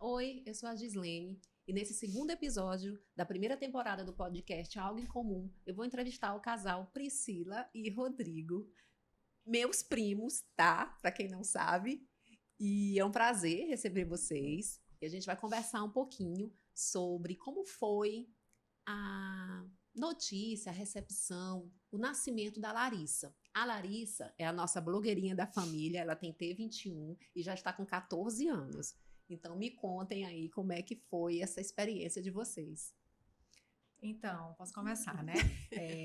Oi, eu sou a Gislene e nesse segundo episódio da primeira temporada do podcast Algo em Comum, eu vou entrevistar o casal Priscila e Rodrigo, meus primos, tá? Pra quem não sabe. E é um prazer receber vocês. E a gente vai conversar um pouquinho sobre como foi a notícia, a recepção, o nascimento da Larissa. A Larissa é a nossa blogueirinha da família, ela tem T21 e já está com 14 anos. Então, me contem aí como é que foi essa experiência de vocês. Então, posso começar, né?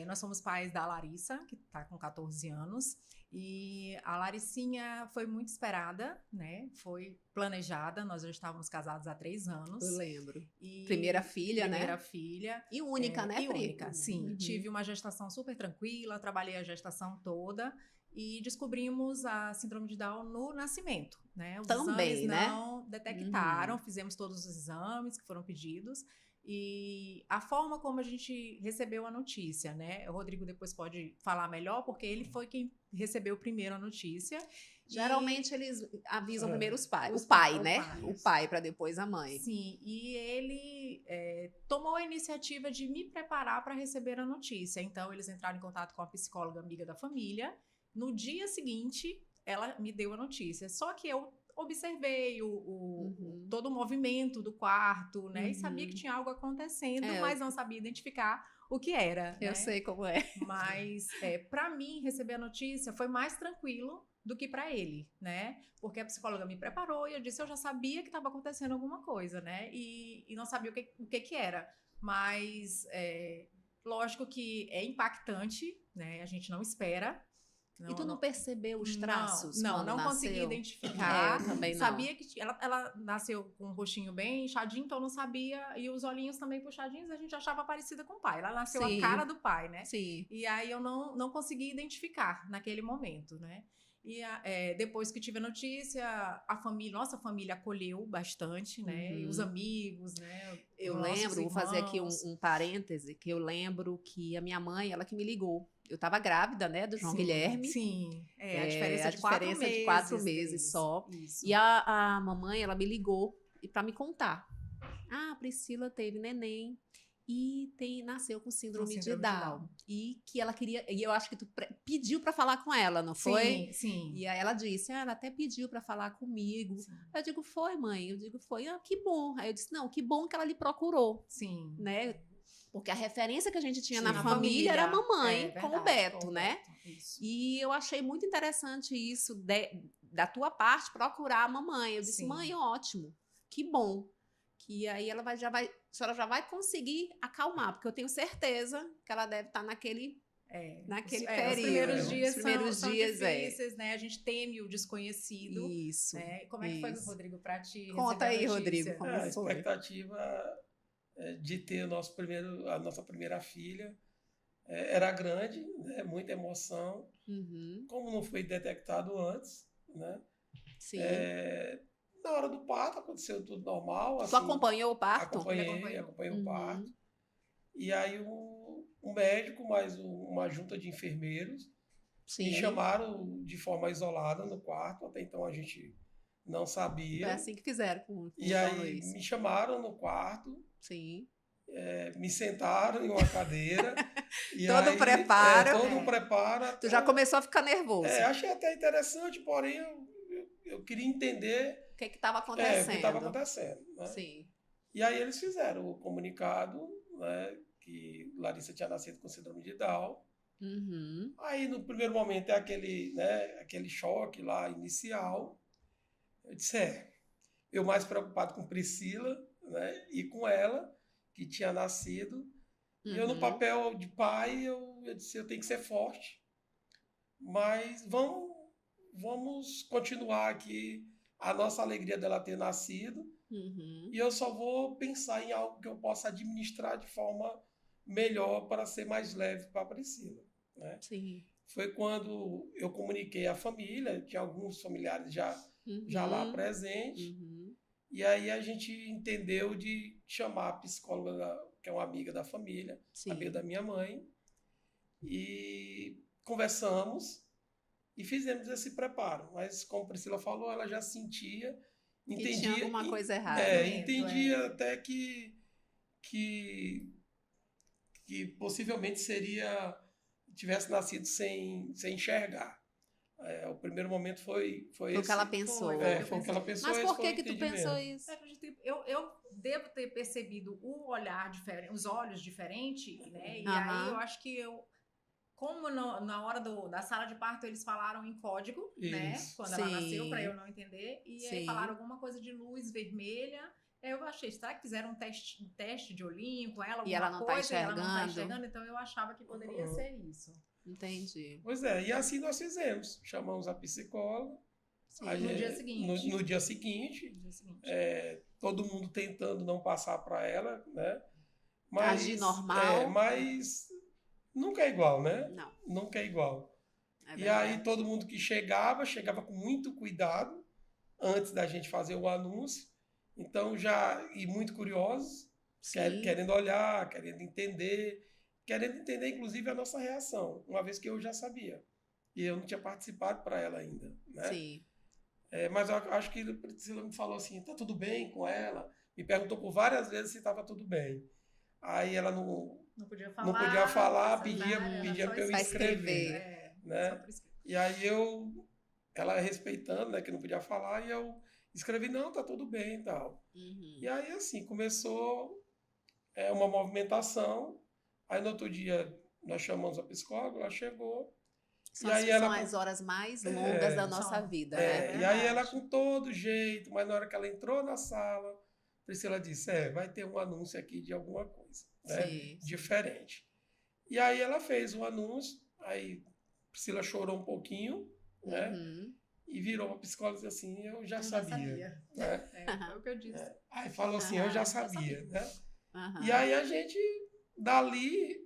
Nós somos pais da Larissa, que está com 14 anos, e a Laricinha foi muito esperada, né? Foi planejada, nós já estávamos casados há 3 anos. Eu lembro. Primeira filha, né? Primeira filha. E única, né, E Pri? única, sim. Uhum. Tive uma gestação super tranquila, trabalhei a gestação toda e descobrimos a síndrome de Down no nascimento, né? Os Também, exames né? não detectaram, fizemos todos os exames que foram pedidos. E a forma como a gente recebeu a notícia, né? O Rodrigo depois pode falar melhor, porque ele foi quem recebeu primeiro a notícia. Geralmente eles avisam primeiro os pais. Os O pai, pais, né? o pai. O pai, para depois a mãe. Sim, e ele tomou a iniciativa de me preparar para receber a notícia. Então, eles entraram em contato com a psicóloga amiga da família. No dia seguinte, ela me deu a notícia. Só que eu observei todo o movimento do quarto, né? E sabia que tinha algo acontecendo, mas não sabia identificar o que era. Eu né? sei como é. Mas, para mim, receber a notícia foi mais tranquilo do que para ele, né? Porque a psicóloga me preparou e eu disse, eu já sabia que estava acontecendo alguma coisa, né? E não sabia o que era. Mas, lógico que é impactante, né? A gente não espera. E tu não percebeu os traços? Não consegui identificar. Eu também não. Sabia que ela nasceu com um rostinho bem inchadinho, então eu não sabia. E os olhinhos também puxadinhos, a gente achava parecida com o pai. Ela nasceu a cara do pai, né? Sim. E aí eu não consegui identificar naquele momento, né? E depois que tive a notícia, nossa família acolheu bastante, né? E os amigos, né? Eu lembro, vou fazer aqui um parêntese, que eu lembro que a minha mãe, ela que me ligou. Eu estava grávida, né, do João Guilherme. Sim, a diferença de 4 meses. De 4 meses só. Isso. E a mamãe, ela me ligou para me contar. Ah, a Priscila teve neném e nasceu com síndrome de Down. E que ela queria, e eu acho que tu pediu para falar com ela, não foi? Sim. E aí ela disse, ela até pediu para falar comigo. Sim. Eu digo, foi, mãe? Eu digo, foi. Ah, que bom. Aí eu disse, não, que bom que ela lhe procurou. Sim. Né? Porque a referência que a gente tinha na família era a mamãe com o Beto, né? Isso. E eu achei muito interessante isso da tua parte, procurar a mamãe. Eu disse, mãe, ótimo, que bom. Que aí a senhora já vai conseguir acalmar, porque eu tenho certeza que ela deve estar naquele período. Os primeiros dias são difíceis, né? A gente teme o desconhecido. Isso. Né? Como é que foi, Rodrigo, para ti? Conta aí, Rodrigo, como foi? A expectativa de ter a nossa primeira filha era grande, né? Muita emoção. Como não foi detectado antes, né? Sim. Na hora do parto aconteceu tudo normal. Tu acompanhou o parto? Acompanhei o parto. E aí um médico, mais uma junta de enfermeiros, me chamaram de forma isolada no quarto. Até então a gente não sabia. Foi assim que fizeram com E aí me chamaram no quarto. Sim. Me sentaram em uma cadeira. E todo aí, preparo. Todo um preparo. Tu já começou a ficar nervoso. Achei até interessante, porém eu queria entender o que estava acontecendo. O que estava acontecendo. Né? Sim. E aí eles fizeram o comunicado, né, que Larissa tinha nascido com síndrome de Down. Aí no primeiro momento aquele choque lá inicial. Eu disse, eu mais preocupado com Priscila, né, e com ela, que tinha nascido. E eu no papel de pai, eu disse, eu tenho que ser forte. Mas vamos continuar aqui a nossa alegria dela ter nascido. E eu só vou pensar em algo que eu possa administrar de forma melhor para ser mais leve para a Priscila. Né? Sim. Foi quando eu comuniquei à família, tinha alguns familiares já lá presentes. E aí a gente entendeu de chamar a psicóloga, que é uma amiga da família, amiga da minha mãe, e conversamos e fizemos esse preparo. Mas, como a Priscila falou, ela já sentia Que tinha alguma coisa errada. Entendia até que possivelmente tivesse nascido sem enxergar. O primeiro momento foi o que ela pensou. Foi o que ela pensou. Mas por que tu pensou isso? Eu devo ter percebido o olhar diferente, os olhos diferentes, né? E Aham. aí eu acho que como na hora da sala de parto eles falaram em código, né? Quando ela nasceu, para eu não entender. E aí falaram alguma coisa de luz vermelha. Eu achei, será que fizeram um teste de olhinho com ela? E ela não tá enxergando. E ela não tá enxergando, então eu achava que poderia ser isso. Entendi. Pois é, e assim nós fizemos. Chamamos a psicóloga. No dia seguinte. No dia seguinte. Todo mundo tentando não passar para ela, né? Mas, agir normal. Mas nunca é igual, né? Não. Nunca é igual. E aí todo mundo que chegava com muito cuidado antes da gente fazer o anúncio. Então e muito curiosos, querendo olhar, querendo entender inclusive a nossa reação, uma vez que eu já sabia. E eu não tinha participado para ela ainda, né? Sim. Mas eu acho que a Priscila me falou assim, tá tudo bem com ela? Me perguntou por várias vezes se estava tudo bem. Aí ela não podia falar, pedia para eu escrever. Né? E aí ela respeitando, né, que não podia falar, e eu escrevi, não, tá tudo bem e tal. Uhum. E aí, assim, começou uma movimentação. Aí, no outro dia, nós chamamos a psicóloga, ela chegou. São as horas mais longas da nossa vida, né? E aí, ela com todo jeito, mas na hora que ela entrou na sala, a Priscila disse, vai ter um anúncio aqui de alguma coisa, né? Diferente. E aí, ela fez o anúncio, aí a Priscila chorou um pouquinho, né? E virou uma psicóloga e disse assim, eu já sabia. Né? Foi o que eu disse. Aí falou assim, eu já sabia, né? Uhum. E aí a gente, dali...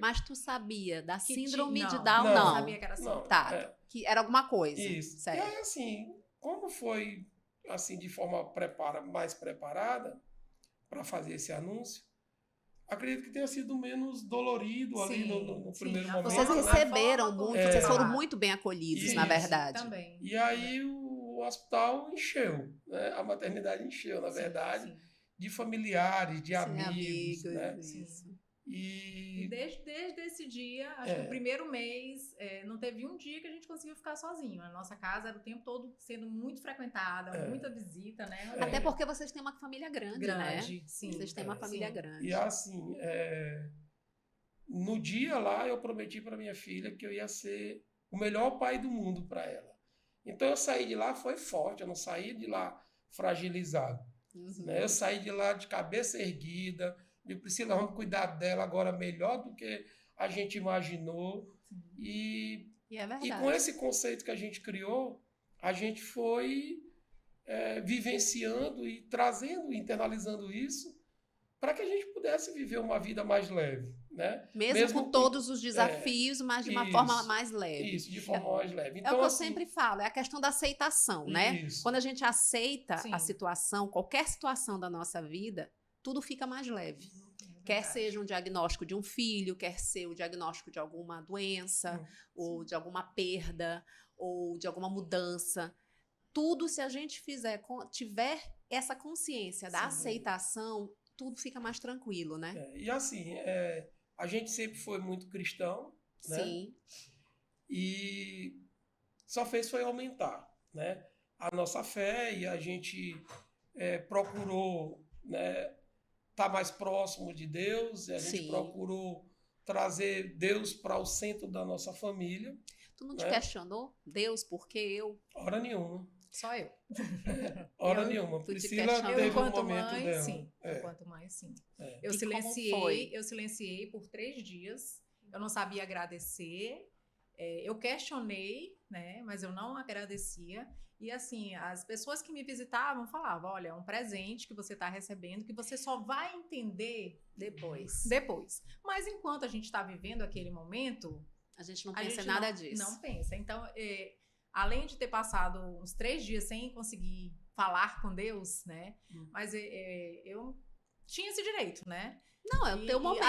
Mas tu sabia da síndrome de Down? Não. Não sabia que era assim. Tá, que era alguma coisa. Isso. Certo. E aí, assim, como foi, assim, de forma mais preparada para fazer esse anúncio, acredito que tenha sido menos dolorido ali no primeiro momento. Vocês receberam muito, vocês foram muito bem acolhidos, Isso, na verdade. Também. E aí o hospital encheu, né? A maternidade encheu, na verdade, de familiares, de amigos, né? Isso. E desde esse dia, acho que o primeiro mês, não teve um dia que a gente conseguiu ficar sozinho. A nossa casa era o tempo todo sendo muito frequentada, muita visita, né? Até porque vocês têm uma família grande, né? Sim. Vocês têm uma família grande. E assim, no dia lá, eu prometi para minha filha que eu ia ser o melhor pai do mundo para ela. Então eu saí de lá, foi forte, eu não saí de lá fragilizado. Né? Eu saí de lá de cabeça erguida, de Priscila, vamos cuidar dela agora melhor do que a gente imaginou. E com esse conceito que a gente criou, a gente foi vivenciando e trazendo, internalizando isso para que a gente pudesse viver uma vida mais leve. Né? Mesmo com todos os desafios, mas de uma forma mais leve. Isso, de forma mais leve. Então, é o que eu sempre falo, é a questão da aceitação, né? Isso. Quando a gente aceita a situação, qualquer situação da nossa vida, tudo fica mais leve. Quer seja um diagnóstico de um filho, quer ser o diagnóstico de alguma doença, ou de alguma perda, ou de alguma mudança. Tudo, se a gente tiver essa consciência da aceitação, tudo fica mais tranquilo, né? E assim, a gente sempre foi muito cristão, né? Sim. E só foi aumentar, né? A nossa fé, e a gente procurou, né, estar mais próximo de Deus, e a gente procurou trazer Deus para o centro da nossa família. Tu não te questionou? Deus, por que eu? Hora nenhuma. Só eu. Hora nenhuma. Priscila teve um momento dela. Sim. Quanto mais, sim. Eu silenciei. Eu silenciei por 3 dias. Eu não sabia agradecer. Eu questionei, né? Mas eu não agradecia. E assim, as pessoas que me visitavam falavam, olha, é um presente que você está recebendo que você só vai entender depois. Mas enquanto a gente está vivendo aquele momento... A gente não pensa em nada disso. Não pensa. Então, além de ter passado uns 3 dias sem conseguir falar com Deus, né? Mas eu tinha esse direito, né? Não, é o teu momento.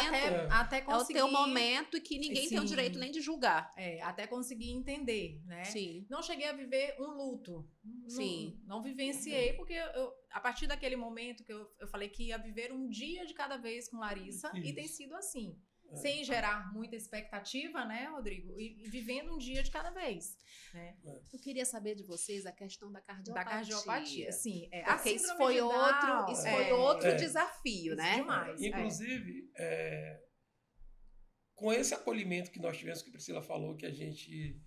Até conseguir... É o teu momento e que ninguém tem o direito nem de julgar. Até conseguir entender, né? Sim. Não cheguei a viver um luto. Sim. Não vivenciei, porque a partir daquele momento que eu falei que ia viver um dia de cada vez com Larissa, e tem sido assim. Sem gerar muita expectativa, né, Rodrigo? E vivendo um dia de cada vez. Né? Eu queria saber de vocês a questão da cardiopatia. Da cardiopatia, sim. Porque isso foi outro desafio, né? Demais. Inclusive, com esse acolhimento que nós tivemos, que a Priscila falou, que a gente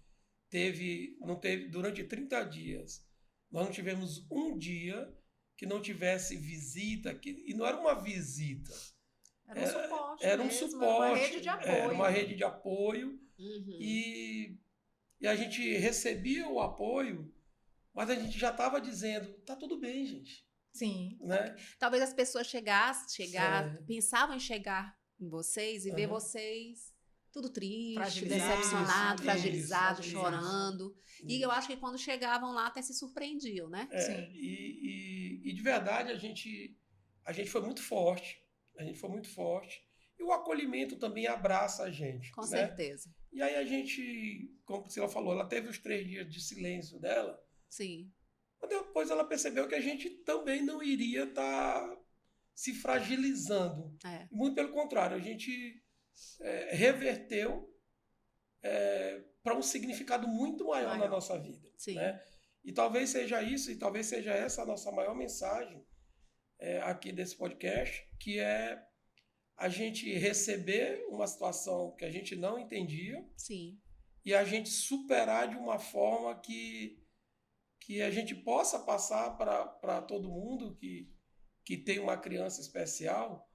não teve durante 30 dias, nós não tivemos um dia que não tivesse visita, e não era uma visita. Era um suporte. Uma rede de apoio. Era uma rede de apoio. Uhum. E a gente recebia o apoio, mas a gente já estava dizendo, tá tudo bem, gente. Sim. Né? Talvez as pessoas pensavam em chegar em vocês e ver vocês tudo triste, decepcionado, fragilizado, chorando. E eu acho que quando chegavam lá até se surpreendiam, né? Sim. E de verdade a gente foi muito forte. A gente foi muito forte. E o acolhimento também abraça a gente. Com certeza. E aí a gente, como a Priscila falou, ela teve os 3 dias de silêncio dela. Sim. Mas depois ela percebeu que a gente também não iria estar se fragilizando. Muito pelo contrário, a gente reverteu para um significado muito maior na nossa vida. Sim. Né? E talvez seja isso, e talvez seja essa a nossa maior mensagem aqui desse podcast, que é a gente receber uma situação que a gente não entendia. Sim. E a gente superar de uma forma que a gente possa passar para todo mundo que tem uma criança especial,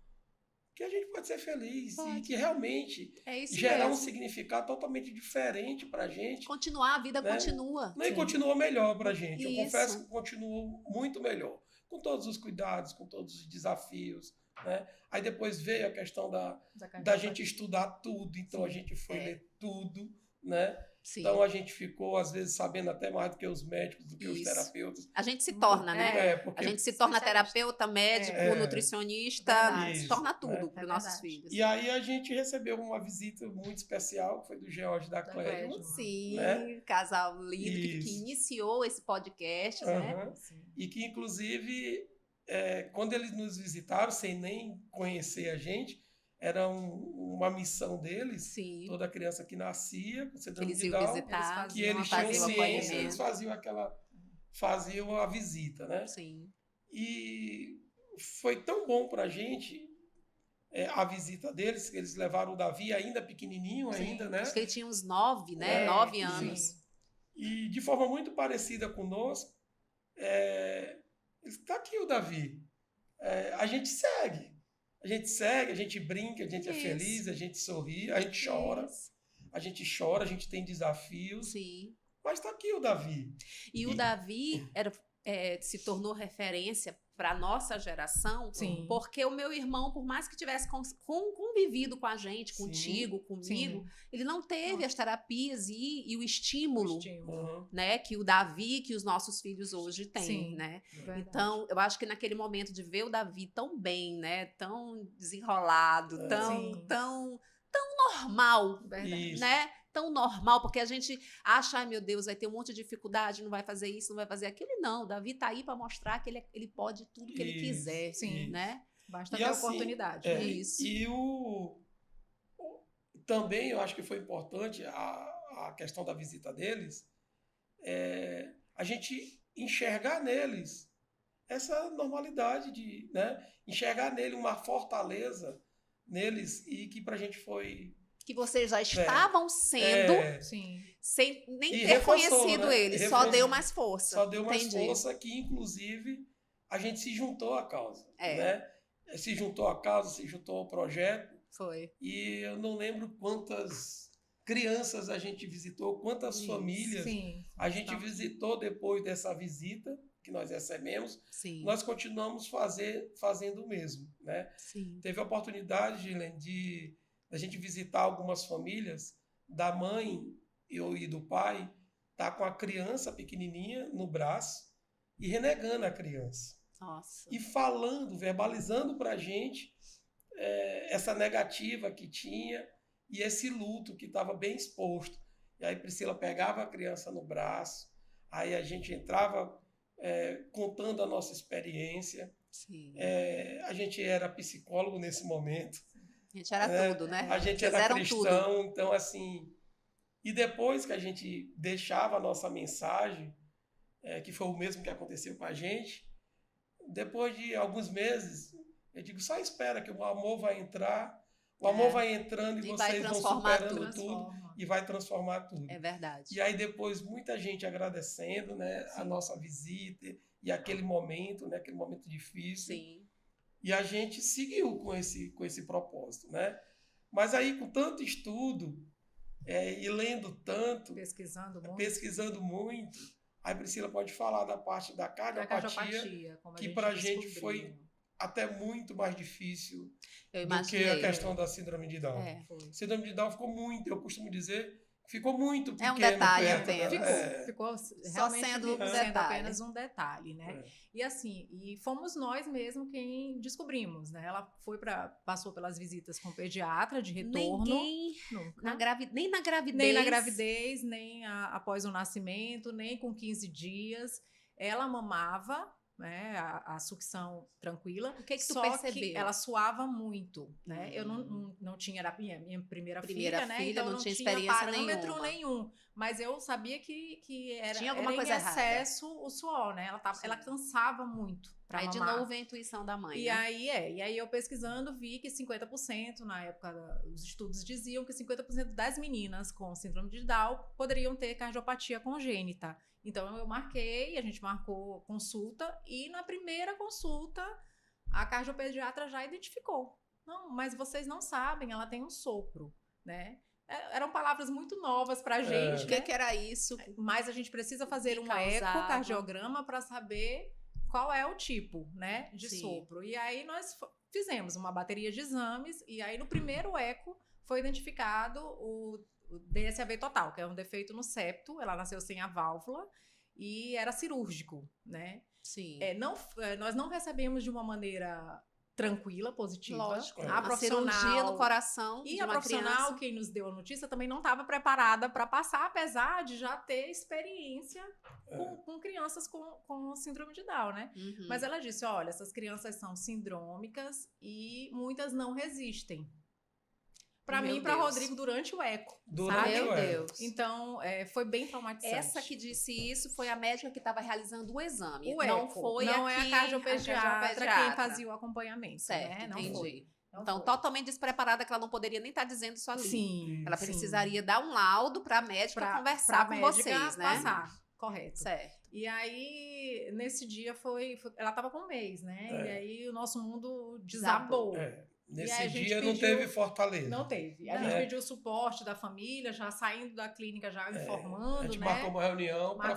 que a gente pode ser feliz e que realmente gerar um significado totalmente diferente para a gente. Continuar, a vida continua. E continua melhor para a gente. Eu confesso que continua muito melhor. Com todos os cuidados, com todos os desafios. Né? Aí depois veio a questão da gente estudar tudo. Então a gente foi ler tudo. Né? Então a gente ficou, às vezes, sabendo até mais do que os médicos, do que os terapeutas. A gente se torna, né? A gente se torna terapeuta, médico, nutricionista, se torna tudo para os nossos filhos. E aí a gente recebeu uma visita muito especial, que foi do George da Clédio. Sim, casal lindo que iniciou esse podcast, né? E que, inclusive, quando eles nos visitaram, sem nem conhecer a gente, era uma missão deles. Sim. Toda criança que nascia com síndrome de Down, visitar, que eles tinham ciência, eles faziam a visita, né? Sim. E foi tão bom pra gente a visita deles, que eles levaram o Davi ainda pequenininho, né? Acho que ele tinha uns 9, né? 9 anos. Sim. E de forma muito parecida conosco, está aqui o Davi. A gente segue. A gente brinca, a gente é feliz, a gente sorri, a gente chora. A gente tem desafios. Sim. Mas está aqui o Davi. E o Davi se tornou referência para a nossa geração, porque o meu irmão, por mais que tivesse convivido com a gente, contigo, comigo, ele não teve as terapias e o estímulo, né, que o Davi, que os nossos filhos hoje têm, né? Então, eu acho que naquele momento de ver o Davi tão bem, né, tão desenrolado, tão normal, né? Tão normal, porque a gente acha, ai meu Deus, vai ter um monte de dificuldade, não vai fazer isso, não vai fazer aquilo. Não, o Davi tá aí para mostrar que ele pode tudo que ele quiser, né? Basta ter oportunidade. Isso. E também eu acho que foi importante a questão da visita deles, a gente enxergar neles essa normalidade, né? Enxergar nele uma fortaleza neles e que pra gente foi... Que vocês já estavam sendo, sem nem ter conhecido ele, só deu mais força. Só deu mais força que, inclusive, a gente se juntou à causa. Né? Se juntou à causa, se juntou ao projeto. Foi. E eu não lembro quantas crianças a gente visitou, quantas famílias a gente visitou depois dessa visita que nós recebemos. Nós continuamos fazendo o mesmo. Né? Teve a oportunidade, Gilene, de a gente visitar algumas famílias, da mãe e do pai, tá com a criança pequenininha no braço e renegando a criança. Nossa. E falando, verbalizando para a gente essa negativa que tinha e esse luto que estava bem exposto. E aí Priscila pegava a criança no braço, aí a gente entrava contando a nossa experiência. Sim. A gente era psicólogo nesse momento. A gente era tudo, né? A gente Vocês era eram cristão, tudo. então assim... E depois que a gente deixava a nossa mensagem, que foi o mesmo que aconteceu com a gente, depois de alguns meses, eu digo, só espera que o amor vai entrar, o amor vai entrando e vocês vão superando tudo e vai transformar tudo. É verdade. E aí depois muita gente agradecendo, né, a nossa visita e aquele momento, né, aquele momento difícil. Sim. E a gente seguiu com esse propósito, né? Mas aí com tanto estudo e lendo tanto, pesquisando muito, aí Priscila pode falar da parte da cardiopatia, que para a gente foi até muito mais difícil do que a questão da síndrome de Down. Síndrome de Down eu costumo dizer, ficou muito pequeno. É um detalhe apenas. Ficou só sendo apenas um detalhe, né? E assim, fomos nós mesmos quem descobrimos, né? Ela passou pelas visitas com o pediatra de retorno. Nem na gravidez, nem após o nascimento, nem com 15 dias. Ela mamava, né, a sucção tranquila. O que tu percebeu? Que ela suava muito, né? Eu não tinha, era minha primeira filha, né? Então não tinha experiência parâmetro nenhum. Mas eu sabia que tinha alguma coisa em excesso o suor, né? Ela cansava muito pra mamar. Aí de novo a intuição da mãe, e aí eu pesquisando vi que 50%, na época os estudos diziam que 50% das meninas com síndrome de Down poderiam ter cardiopatia congênita. Então eu marquei, a gente marcou consulta e na primeira consulta a cardiopediatra já identificou. Não, mas vocês não sabem, ela tem um sopro, né? Eram palavras muito novas pra gente. O que era isso? Mas a gente precisa fazer um ecocardiograma para saber qual é o tipo, né, de sopro. E aí nós fizemos uma bateria de exames e aí no primeiro eco foi identificado o DSAV total, que é um defeito no septo. Ela nasceu sem a válvula e era cirúrgico, né? Sim. Nós não recebemos de uma maneira tranquila, positiva. Lógico. A profissional, cirurgia no coração e de a uma profissional, criança. quem nos deu a notícia, também não estava preparada para passar, apesar de já ter experiência com crianças com síndrome de Down, né? Uhum. Mas ela disse, olha, essas crianças são sindrômicas e muitas não resistem. Para mim e para Rodrigo durante o eco. Meu Deus. Então, foi bem traumatizante. Essa que disse isso foi a médica que estava realizando o exame. O não eco. foi não é a cardiopediatra quem fazia o acompanhamento. Certo, né? Não entendi. foi. Então, totalmente despreparada, que ela não poderia nem estar dizendo isso ali. Sim. Ela precisaria dar um laudo para a médica conversar com vocês, né? Passar. Correto. Certo. E aí, nesse dia ela estava com um mês, né? E aí o nosso mundo desabou. Nesse dia não teve fortaleza. Não teve. A gente pediu o suporte da família, já saindo da clínica, já informando, a gente né? marcou uma reunião para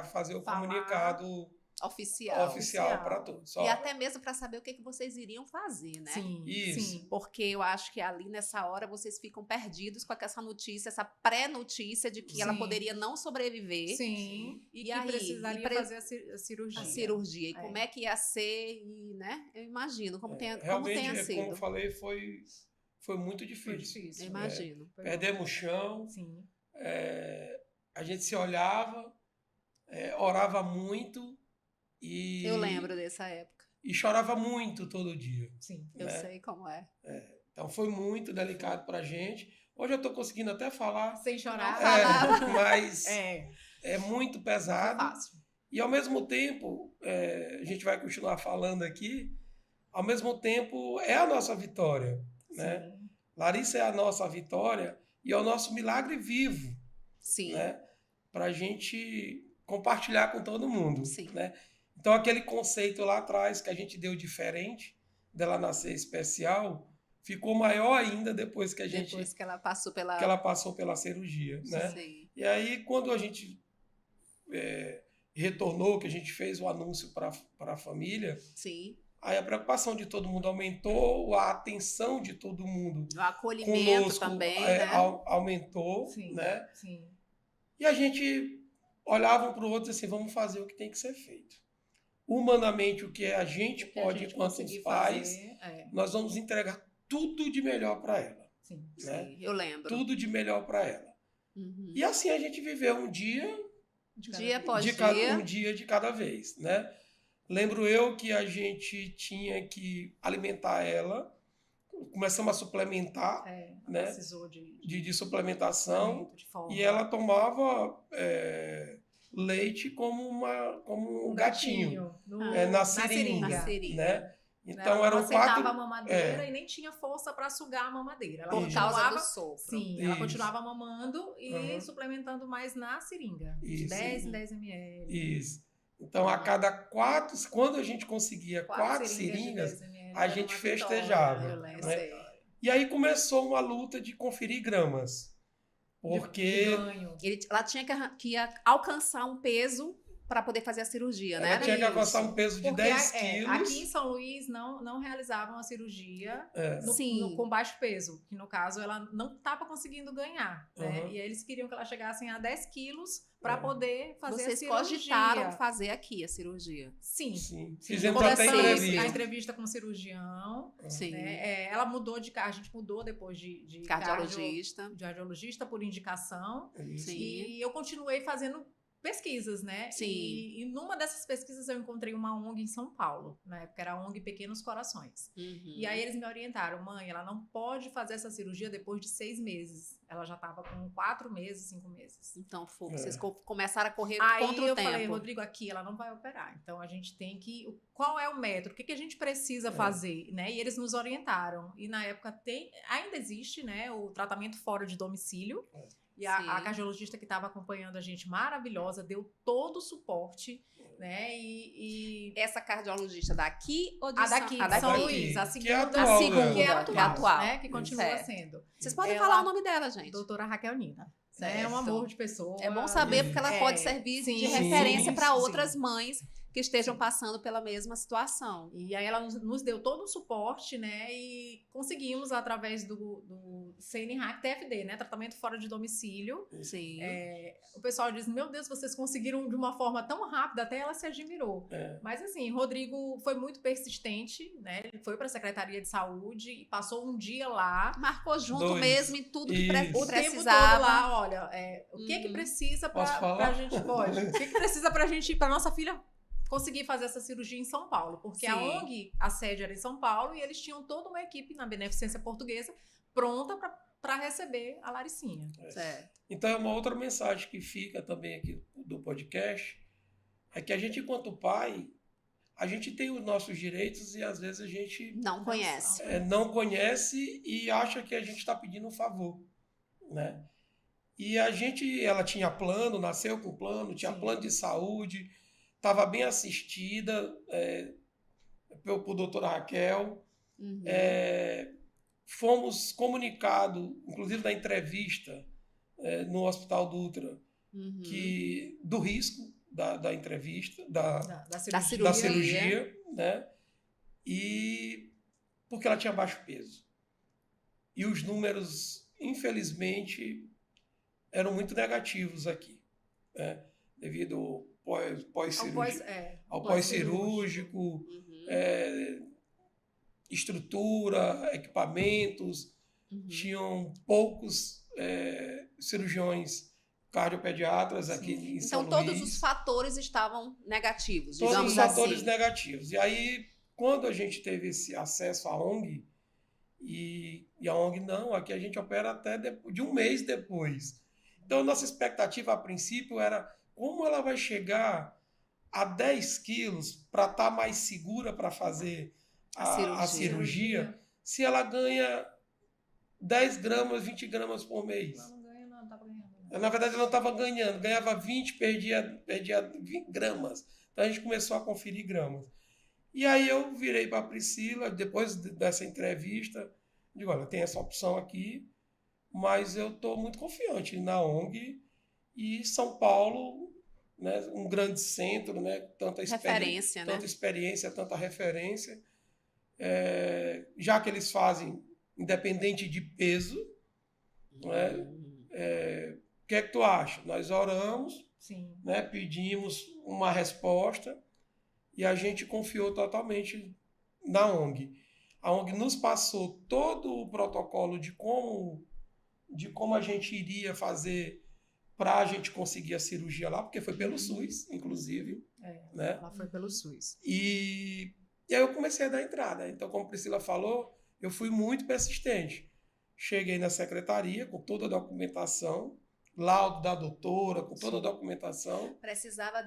fazer o comunicado oficial para todos. E até mesmo para saber o que vocês iriam fazer, né? Sim, isso. Sim. Porque eu acho que ali nessa hora vocês ficam perdidos com essa notícia, essa pré-notícia de que ela poderia não sobreviver. Sim. E que aí, precisaria fazer a cirurgia. A cirurgia. E como é que ia ser, e, né? Eu imagino como tenha sido. Como eu falei, foi muito difícil. Foi difícil. Eu imagino. Perdemos o chão. Sim. A gente se olhava, orava muito. Eu lembro dessa época. E chorava muito todo dia. Sim. Eu sei como é. Então foi muito delicado pra gente. Hoje eu tô conseguindo até falar. Sem chorar. Mas é muito pesado. Não é fácil. E ao mesmo tempo, a gente vai continuar falando aqui, ao mesmo tempo é a nossa vitória. Né? Larissa é a nossa vitória e é o nosso milagre vivo. Sim. Né? Pra gente compartilhar com todo mundo. Sim. Né? Então, aquele conceito lá atrás que a gente deu diferente, dela nascer especial, ficou maior ainda depois que ela passou pela... que ela passou pela cirurgia. Né? Sim. E aí, quando a gente retornou, que a gente fez o anúncio para a família, Sim. aí a preocupação de todo mundo aumentou, a atenção de todo mundo o acolhimento conosco, também, né? aumentou. Sim. Né? Sim. E a gente olhava um para o outro e disse assim, vamos fazer o que tem que ser feito. Para mim, para Rodrigo, durante o eco, a gente fez o anúncio para a família, humanamente o que a gente O que a pode, gente enquanto conseguir pais, fazer, nós vamos entregar tudo de melhor para ela. Sim. Né? Sim, eu lembro. Tudo de melhor para ela. Uhum. E assim a gente viveu um dia Dia após um dia de cada vez, né? Lembro eu que a gente tinha que alimentar ela, começamos a suplementar, né? Precisou de suplementação, de forma. e ela tomava leite como um gatinho, na seringa, né? Então ela eram quatro. a mamadeira e nem tinha força para sugar a mamadeira. Ela por causa do sopro. Sim, ela continuava mamando e suplementando mais na seringa. De 10 em 10 ml. Isso. Então, a cada 4, quando a gente conseguia 4 seringas, a gente festejava. Né? E aí começou uma luta de conferir gramas. Porque ela tinha que alcançar um peso para poder fazer a cirurgia, né? Ela tinha que alcançar um peso de 10 quilos. Aqui em São Luís não realizavam a cirurgia com baixo peso, que no caso ela não estava conseguindo ganhar. Né? E aí eles queriam que ela chegasse a 10 quilos para poder fazer a cirurgia. Vocês cogitaram fazer aqui a cirurgia? Sim. Fizemos até a entrevista com o cirurgião. Sim. Né? Ela mudou a gente mudou depois de cardiologista por indicação. Sim. E eu continuei fazendo pesquisas, né? Sim. E numa dessas pesquisas eu encontrei uma ONG em São Paulo, na época era a ONG Pequenos Corações. E aí eles me orientaram, mãe, ela não pode fazer essa cirurgia depois de 6 meses. Ela já estava com 4 meses, 5 meses. Então, vocês começaram a correr aí contra o tempo. Aí eu falei, Rodrigo, aqui ela não vai operar. Então a gente tem que... Qual é o método? O que a gente precisa fazer? Né? E eles nos orientaram. E na época ainda existe, né, o tratamento fora de domicílio. E a cardiologista que estava acompanhando a gente, maravilhosa, deu todo o suporte, né? E essa cardiologista daqui ou de São Luís, a segunda, que é atual, né? Que continua sendo. Vocês podem falar o nome dela, gente? Doutora Raquel Nina. É um amor de pessoa. É bom saber porque ela pode servir de referência para outras mães que estejam passando pela mesma situação. E aí ela nos deu todo o suporte, né? E conseguimos, através do CNRAC TFD, né? Tratamento fora de domicílio. Sim. O pessoal diz, meu Deus, vocês conseguiram de uma forma tão rápida, até ela se admirou. Mas assim, Rodrigo foi muito persistente, né? Ele foi para a Secretaria de Saúde e passou um dia lá. Marcou junto mesmo em tudo que precisava. O tempo todo lá, olha, o que precisa pra gente... Pode. O que precisa pra gente, pra nossa filha conseguir fazer essa cirurgia em São Paulo, porque a ONG, a sede era em São Paulo, e eles tinham toda uma equipe na Beneficência Portuguesa pronta para receber a Laricinha. Certo. Então, é uma outra mensagem que fica também aqui do podcast, é que a gente, enquanto pai, a gente tem os nossos direitos e às vezes a gente não conhece. Não conhece e acha que a gente está pedindo um favor, né? E ela tinha plano, nasceu com plano, tinha plano de saúde, estava bem assistida por doutora Raquel. Fomos comunicados, inclusive na entrevista no Hospital Dutra, do risco da entrevista, da cirurgia, né? E porque ela tinha baixo peso. E os números, infelizmente, eram muito negativos aqui, né? Devido ao pós-cirúrgico, estrutura, equipamentos, tinham poucos cirurgiões cardiopediatras aqui em São Luís. Então todos os fatores estavam negativos, todos digamos os fatores assim. negativos. E aí, quando a gente teve esse acesso à ONG, e a ONG não, aqui a gente opera até de um mês depois. Então, nossa expectativa a princípio era como ela vai chegar a 10 quilos para estar mais segura para fazer a cirurgia se ela ganha 10 gramas, 20 gramas por mês. Não estava ganhando. Na verdade, ela não estava ganhando. Ganhava 20, perdia 20 gramas. Então, a gente começou a conferir gramas. E aí eu virei para a Priscila, depois dessa entrevista, digo, olha, tem essa opção aqui, mas eu estou muito confiante na ONG e São Paulo, né, um grande centro, né, tanta experiência, tanta referência, já que eles fazem independente de peso, né, o que é que tu acha? Nós oramos, né, pedimos uma resposta e a gente confiou totalmente na ONG. A ONG nos passou todo o protocolo de como a gente iria fazer para a gente conseguir a cirurgia lá, porque foi pelo SUS, inclusive. Né? Ela foi pelo SUS. E aí eu comecei a dar entrada. Então, como a Priscila falou, eu fui muito persistente. Cheguei na secretaria com toda a documentação, laudo da doutora, com toda a documentação. Precisava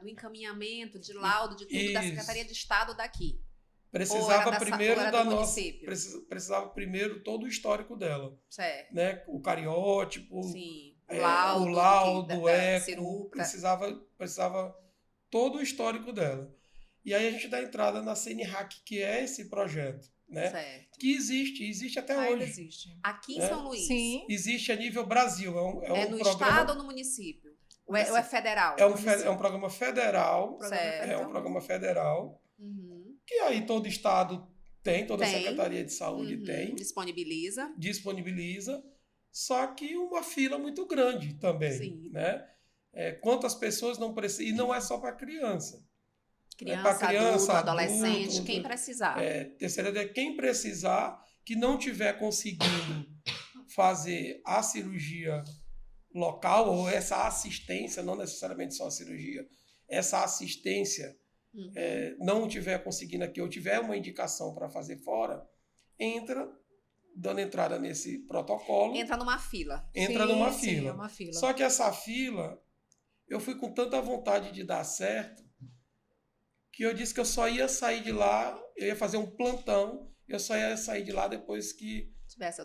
do encaminhamento, de laudo, de tudo da Isso. Secretaria de Estado daqui. Precisava primeiro da nossa, município? precisava primeiro todo o histórico dela. Certo. Né? O cariótipo, sim. O laudo, o eco, cirúrgica. precisava todo o histórico dela. E aí a gente dá entrada na CNHAC, que é esse projeto, né? Certo. Que existe até Ainda hoje. existe. Aqui em Né? São Luís. Sim. Existe a nível Brasil. É no programa, estado ou no município? Ou é federal? É um programa federal. Certo. É um programa federal. Uhum. Que aí todo estado tem, toda a Secretaria de Saúde tem. Disponibiliza. Só que uma fila muito grande também. Sim. Né? Quantas pessoas não precisam. E não é só para criança. Criança, adolescente, quem precisar. Terceira ideia, quem precisar, que não tiver conseguindo fazer a cirurgia local, ou essa assistência, não necessariamente só a cirurgia, essa assistência não tiver conseguindo aqui, ou tiver uma indicação para fazer fora, dando entrada nesse protocolo. Entra numa fila. Sim, é uma fila. Só que essa fila, eu fui com tanta vontade de dar certo, que eu disse que eu só ia sair de lá, eu ia fazer um plantão, eu só ia sair de lá depois que tivesse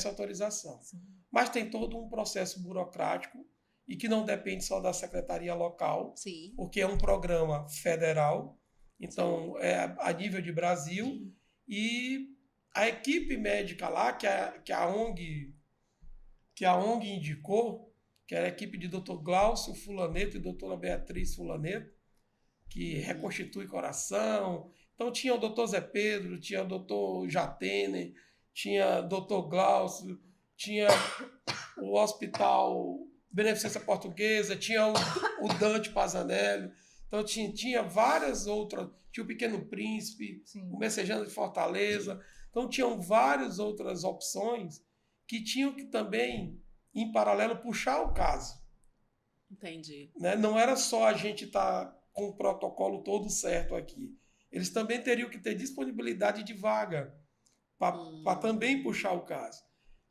autorização. Sim. Mas tem todo um processo burocrático e que não depende só da secretaria local, Sim. porque é um programa federal, então sim, é a nível de Brasil. Sim. E a equipe médica lá, que a ONG indicou, que era a equipe de Dr. Glaucio Fulaneto e doutora Beatriz Fulaneto, que reconstitui coração. Então tinha o Dr. Zé Pedro, tinha o Dr. Jatene, tinha o Dr. Glaucio, tinha o Hospital Beneficência Portuguesa, tinha o Dante Pazanelli. Então tinha várias outras, tinha o Pequeno Príncipe, sim, o Messejano de Fortaleza. Então tinham várias outras opções que tinham que também, em paralelo, puxar o caso. Entendi. Né? Não era só a gente estar com o protocolo todo certo aqui. Eles também teriam que ter disponibilidade de vaga para também puxar o caso.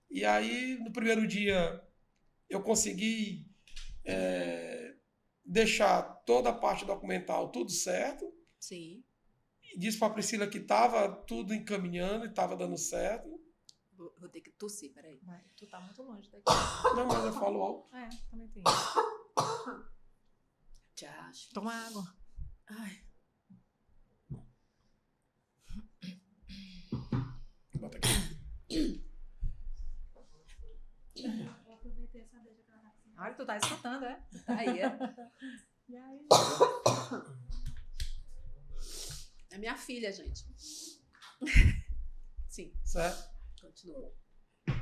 E aí, no primeiro dia, eu consegui deixar toda a parte documental tudo certo. Sim. E disse para a Priscila que estava tudo encaminhando e estava dando certo. Vou ter que tossir, peraí. Vai, tu tá muito longe daqui. Não, mas eu falo alto. Também tem. Tchau. Toma água. Ai. Bota aqui. Olha, tu tá escutando, é? Aí, é. E aí? É minha filha, gente. Sim. Certo? Continua.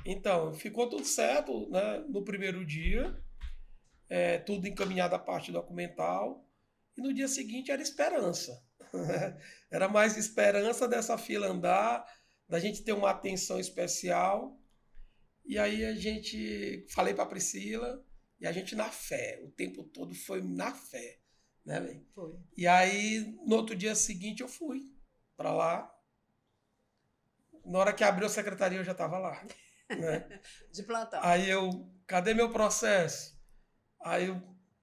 Então, ficou tudo certo, né? No primeiro dia. Tudo encaminhado a parte documental. E no dia seguinte era esperança. Era mais esperança dessa fila andar, da gente ter uma atenção especial. E aí falei para a Priscila, e a gente na fé, o tempo todo foi na fé, né, bem? Foi. E aí, no outro dia seguinte, eu fui para lá. Na hora que abriu a secretaria, eu já estava lá. Né? De plantão. Aí cadê meu processo?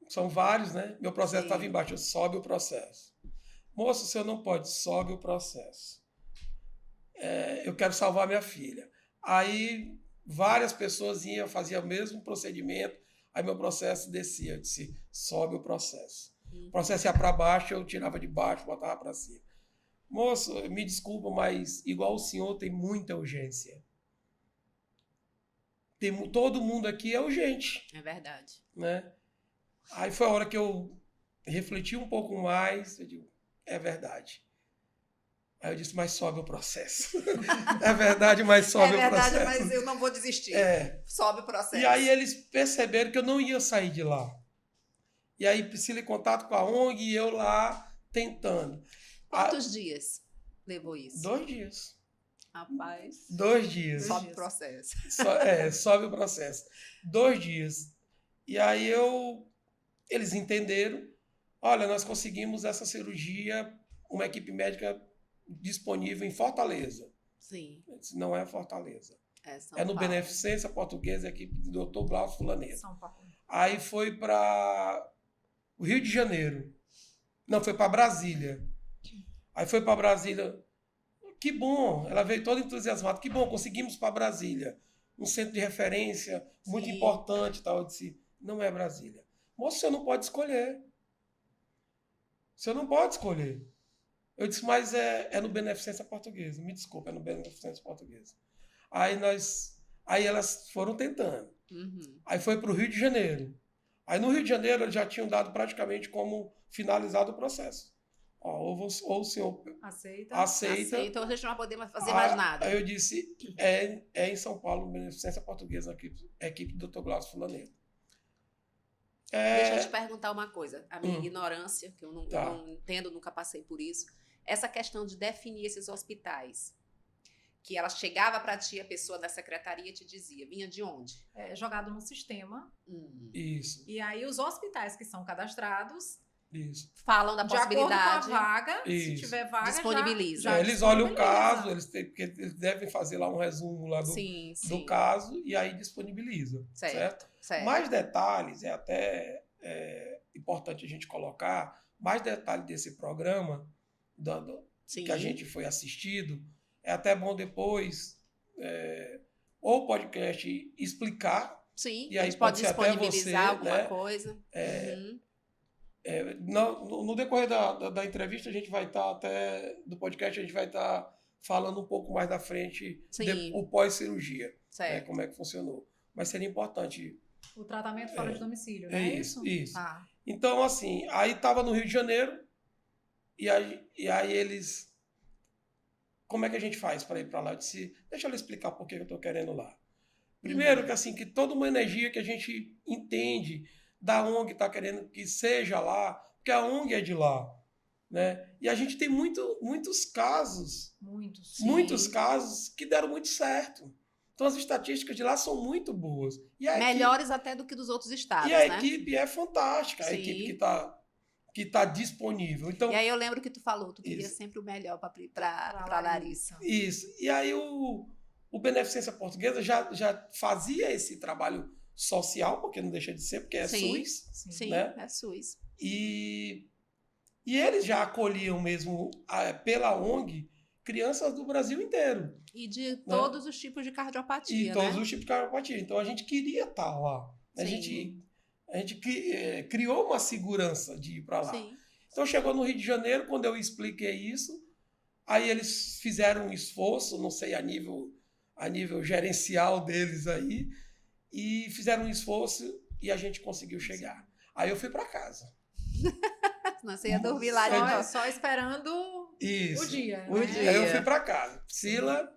São vários, né? Meu processo estava embaixo, sobe o processo. Moço, o senhor não pode, sobe o processo. Eu quero salvar minha filha. Aí várias pessoas faziam o mesmo procedimento, aí meu processo descia. Eu disse, sobe o processo. O processo ia para baixo, eu tirava de baixo, botava para cima. Moço, me desculpa, mas igual o senhor tem muita urgência. Todo mundo aqui é urgente. É verdade. Né? Aí foi a hora que eu refleti um pouco mais, eu digo, é verdade. Aí eu disse, mas sobe o processo. É verdade, mas sobe o processo. É verdade, mas eu não vou desistir. Sobe o processo. E aí eles perceberam que eu não ia sair de lá. E aí Priscila em contato com a ONG e eu lá tentando. Quantos dias levou isso? 2 dias. Rapaz. 2 dias. Sobe o processo. Sobe o processo. 2 dias. E aí eles entenderam, olha, nós conseguimos essa cirurgia, uma equipe médica disponível em Fortaleza. Sim. Não é Fortaleza. É no Beneficência Portuguesa, a equipe do Dr. Glaucio Fulaneto. São Paulo. Aí foi para o Rio de Janeiro. Não, foi para Brasília. Aí foi para Brasília. Que bom, ela veio toda entusiasmada. Que bom, conseguimos para Brasília. Um centro de referência muito Sim. importante. Tal. Eu disse, não é Brasília. Moço, você não pode escolher. Você não pode escolher. Eu disse, mas é no Beneficência Portuguesa. Me desculpa, é no Beneficência Portuguesa. Aí elas foram tentando. Uhum. Aí foi para o Rio de Janeiro. Aí no Rio de Janeiro eles já tinham dado praticamente como finalizado o processo. Ou o senhor aceita. Então a gente não vai poder fazer mais nada. Aí eu disse, é em São Paulo, Beneficência Portuguesa, a equipe do Dr. Glaucio Fulaneto. Deixa eu te perguntar uma coisa. A minha ignorância, que eu não entendo, nunca passei por isso. Essa questão de definir esses hospitais. Que ela chegava para ti, a pessoa da secretaria te dizia, vinha de onde? Jogado no sistema. Isso. E aí os hospitais que são cadastrados falam da possibilidade. De acordo com a vaga, se tiver vaga, disponibiliza. Eles olham o caso, porque eles devem fazer lá um resumo lá do caso e aí disponibiliza. Certo? Mais detalhes, é até importante a gente colocar, mais detalhes desse programa que a gente foi assistido. É até bom depois ou o podcast explicar. Sim, e aí a gente pode até disponibilizar você, alguma coisa. No decorrer da entrevista, a gente vai estar do podcast, a gente vai estar falando um pouco mais da frente o pós-cirurgia, como é que funcionou. Mas seria importante. O tratamento fora de domicílio, não é isso? Isso. Então, assim, aí estava no Rio de Janeiro, e aí eles... Como é que a gente faz para ir para lá? Eu disse, deixa eu lhe explicar por que eu estou querendo lá. Primeiro, que toda uma energia que a gente entende da ONG está querendo que seja lá, porque a ONG é de lá. Né? E a gente tem muitos casos, muitos casos que deram muito certo. Então as estatísticas de lá são muito boas. Melhores até do que dos outros estados. E a equipe é fantástica, a equipe que está disponível. Então, e aí eu lembro que tu falou, tu queria sempre o melhor para Larissa. Isso. E aí o Beneficência Portuguesa já fazia esse trabalho social, porque não deixa de ser, porque é SUS. Sim, né? É SUS. E eles já acolhiam mesmo, pela ONG, crianças do Brasil inteiro. E de todos os tipos de cardiopatia, todos os tipos de cardiopatia. Então a gente queria estar lá. A gente criou uma segurança de ir para lá. Sim. Então chegou no Rio de Janeiro, quando eu expliquei isso, aí eles fizeram um esforço, não sei, a nível gerencial deles aí, e fizeram um esforço e a gente conseguiu chegar. Aí eu fui para casa. Você ia dormir lá só esperando o dia. Aí eu fui para casa. Priscila,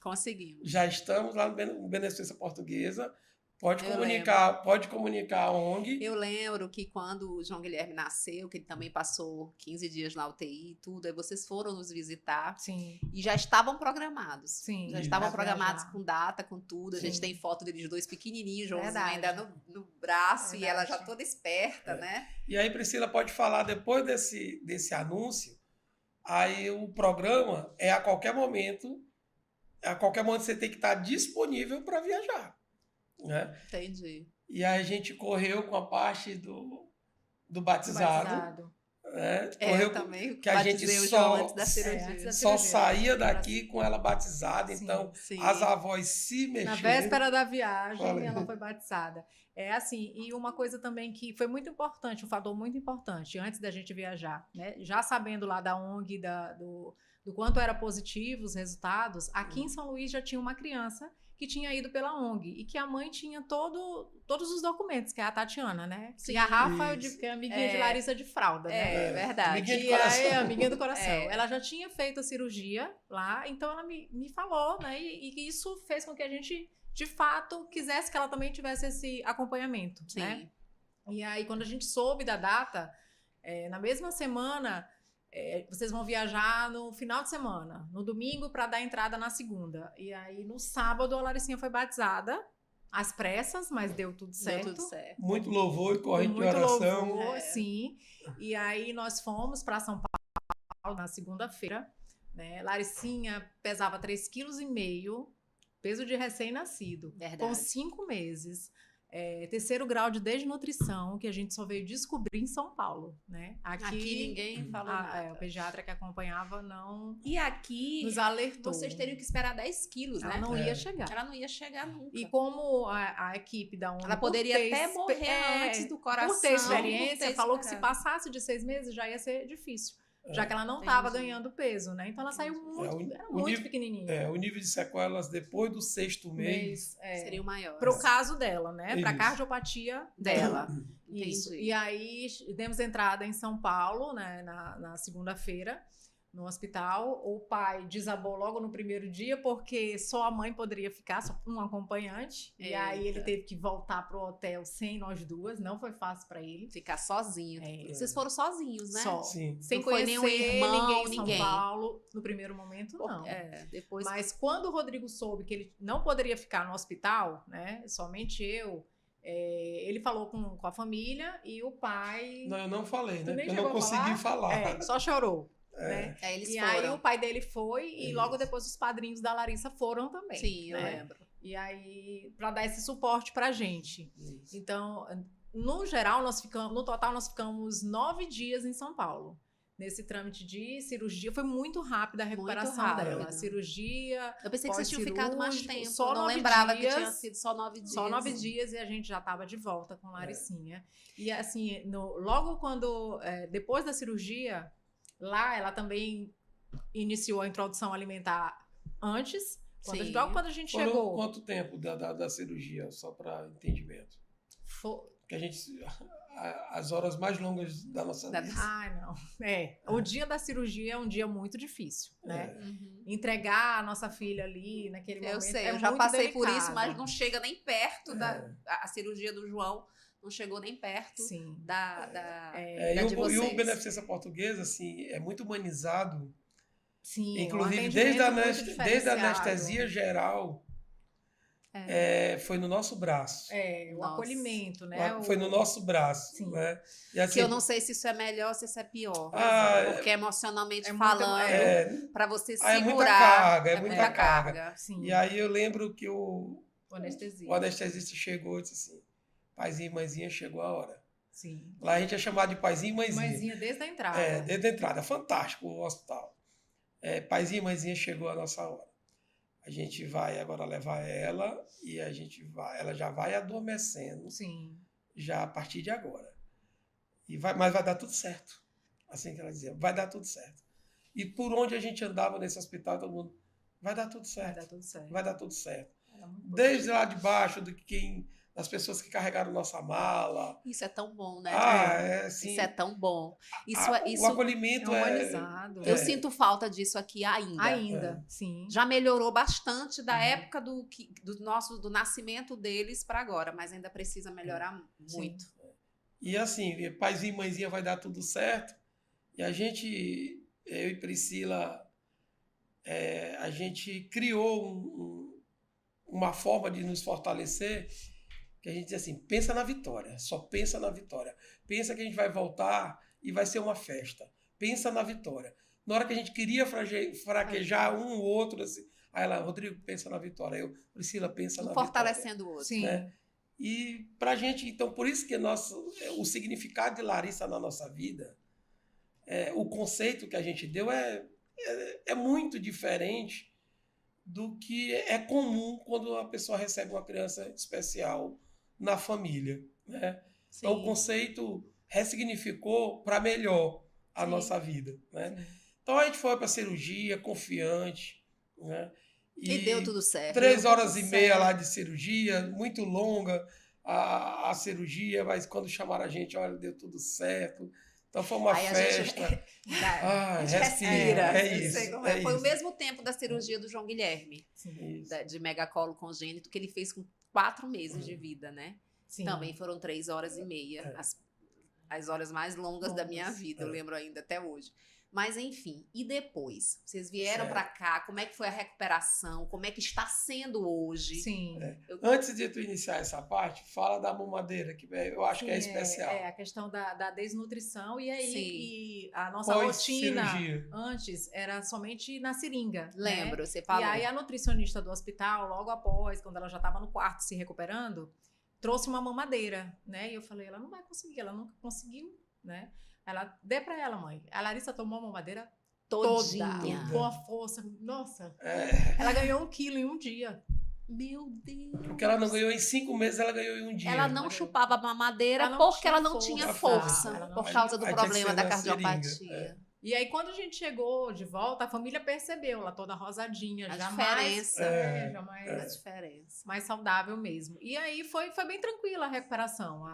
conseguimos. Já estamos lá no Beneficência Portuguesa. Pode comunicar a ONG. Eu lembro que quando o João Guilherme nasceu, que ele também passou 15 dias na UTI e tudo, aí vocês foram nos visitar. Sim. E já estavam programados. Sim. Já estavam programados com data, com tudo. A gente tem foto deles dois pequenininhos, Joãozinho ainda no braço, e ela já toda esperta, né? E aí, Priscila, pode falar, depois desse anúncio, aí o programa a qualquer momento você tem que estar disponível para viajar. Né? Entendi. E aí a gente correu com a parte do batizado. Né? Eu também que a gente antes da cirurgia. Só saía daqui com ela batizada. Sim, então, as avós se mexeram. Na véspera da viagem, ela foi batizada. É assim, e uma coisa também que foi muito importante, um fator muito importante, antes da gente viajar, né? Já sabendo lá da ONG, do quanto era positivo os resultados, aqui em São Luís já tinha uma criança que tinha ido pela ONG e que a mãe tinha todos os documentos, que é a Tatiana, né? Sim. E a Rafa, que é amiguinha de Larissa de fralda, né? É verdade. Amiguinha do coração. Ela já tinha feito a cirurgia lá, então ela me falou, né? E isso fez com que a gente, de fato, quisesse que ela também tivesse esse acompanhamento, né? E aí, quando a gente soube da data, na mesma semana, vocês vão viajar no final de semana, no domingo, para dar entrada na segunda. E aí, no sábado, a Laricinha foi batizada, às pressas, mas deu tudo certo. Deu tudo certo. Muito louvor e corrente de Muito oração. louvor, sim. E aí, nós fomos para São Paulo na segunda-feira, né? Laricinha pesava 3,5 kg, peso de recém-nascido, Verdade. com 5 meses. Terceiro grau de desnutrição, que a gente só veio descobrir em São Paulo, né? Aqui ninguém falou nada. O pediatra que acompanhava não E aqui, nos alertou. vocês teriam que esperar 10 quilos, né? Ela não ia chegar. Ela não ia chegar nunca. E como a equipe da ONU... Ela poderia até morrer antes do coração. Por ter experiência, falou que se esperado. passasse de 6 meses já ia ser difícil. Já que ela não estava entendi. ganhando peso, né? Então ela saiu muito, era o muito nível- pequenininha. O nível de sequelas depois do 6º mês. Seria o maior. Para o caso dela, né? Para a Isso. cardiopatia dela. Entendi. Isso. E aí demos entrada em São Paulo, né, na segunda-feira, no hospital. O pai desabou logo no primeiro dia, porque só a mãe poderia ficar, só um acompanhante. E aí ele Eita. teve que voltar pro hotel sem nós duas. Não foi fácil para ele. Ficar sozinho. É. Vocês foram sozinhos, né? Só. Sim. Sem Não foi conhecer nenhum irmão, ninguém em ninguém. São Paulo. No primeiro momento, não. Depois. Mas quando o Rodrigo soube que ele não poderia ficar no hospital, né? Somente eu, ele falou com a família e o pai... Não, eu não falei, Tu né? nem Porque eu chegou não a consegui falar. só chorou. Né? Eles E foram. aí o pai dele foi e Isso. logo depois os padrinhos da Larissa foram também. Sim, eu né? lembro. E aí, para dar esse suporte pra gente. Isso. Então, no geral, no total, nós ficamos 9 dias em São Paulo. Nesse trâmite de cirurgia, foi muito rápida a recuperação rápido. dela. A cirurgia, Eu pensei que vocês tinham ficado mais pós-cirúrgico, tempo. só Eu não 9 lembrava que dias. tinha sido só 9 dias. só 9 dias e a gente já estava de volta com Laricinha. E assim, logo quando, depois da cirurgia, lá ela também iniciou a introdução alimentar antes. Sim. Logo quando a gente Foram chegou. quanto tempo da cirurgia, só para entendimento? Que a gente... As horas mais longas da nossa vida. Não. O dia da cirurgia é um dia muito difícil, né? Uhum. Entregar a nossa filha ali naquele momento. Eu sei, é eu já muito passei por delicado. isso, mas não chega nem perto a cirurgia do João. Não chegou nem perto Sim. da E de o vocês. Beneficência Portuguesa, assim, é muito humanizado. Sim, Inclusive, um desde a atendimento muito desde a diferenciado. anestesia geral, foi no nosso braço. O Nossa. acolhimento, né? Foi no nosso braço. Sim. Né? E, assim, Que eu não sei se isso é melhor ou se isso é pior. Ah, porque emocionalmente é falando, para você segurar. é muita carga, é muita muita carga. Sim. E aí eu lembro que o Anestesia. anestesista chegou e disse assim, paizinho e mãezinha, chegou a hora. Sim. Lá a gente é chamado de paizinho e mãezinha. Mãezinha desde a entrada. Desde a entrada. Fantástico o hospital. Paizinho e mãezinha, chegou a nossa hora. A gente vai agora levar ela e ela já vai adormecendo Sim. já a partir de agora. Mas vai dar tudo certo. Assim que ela dizia, vai dar tudo certo. E por onde a gente andava nesse hospital, todo mundo, vai dar tudo certo. Vai dar tudo certo. Vai dar tudo certo. Era muito Desde lá de baixo, das pessoas que carregaram nossa mala. Isso é tão bom, né? Assim, Isso é tão bom. o acolhimento humanizado. Eu sinto falta disso aqui ainda. Ainda, sim. Já melhorou bastante da época do nascimento deles para agora, mas ainda precisa melhorar muito. E assim, paizinho e mãezinha, vai dar tudo certo. E a gente, eu e Priscila, a gente criou uma forma de nos fortalecer, que a gente diz assim, pensa na vitória, só pensa na vitória. Pensa que a gente vai voltar e vai ser uma festa. Pensa na vitória. Na hora que a gente queria fraquejar um ou outro, assim, aí ela, Rodrigo, pensa na vitória. Eu, Priscila, pensa na vitória. Fortalecendo o outro. Sim. Né? E pra gente, então, por isso que o significado de Larissa na nossa vida, o conceito que a gente deu é muito diferente do que é comum quando a pessoa recebe uma criança especial na família, né? Então, o conceito ressignificou para melhor a nossa vida, né? Então, a gente foi para a cirurgia confiante, né? E deu tudo certo. 3 horas e meia lá de cirurgia, muito longa a cirurgia, mas quando chamaram a gente, olha, deu tudo certo. Então foi uma festa. A gente respira. respira. Foi o mesmo tempo da cirurgia do João Guilherme, de megacolo congênito, que ele fez com 4 meses de vida, né? Sim. Também foram 3 horas e meia, as horas mais longas da minha vida, eu lembro ainda até hoje. Mas, enfim, e depois? Vocês vieram para cá, como é que foi a recuperação? Como é que está sendo hoje? Sim. Antes de tu iniciar essa parte, fala da mamadeira, que eu acho que é especial. A questão da desnutrição. E aí, e a nossa Pós-cirurgia. rotina antes era somente na seringa. Lembro, né? você falou. E aí a nutricionista do hospital, logo após, quando ela já estava no quarto se recuperando, trouxe uma mamadeira, né? E eu falei, ela não vai conseguir, ela nunca conseguiu, né? Ela, dê pra ela, mãe. A Larissa tomou a mamadeira Todinha. com a força. Nossa. É. Ela ganhou 1 quilo em um dia. Meu Deus. Porque ela não ganhou em 5 meses, ela ganhou em um dia. Ela não chupava a mamadeira Ela não porque tinha ela não tinha força. Ela não Por tinha causa do força. problema Tinha que da ser na cardiopatia. seringa, E aí, quando a gente chegou de volta, a família percebeu, ela toda rosadinha, A jamais, diferença. jamais A diferença. mais saudável mesmo. E aí foi bem tranquila a recuperação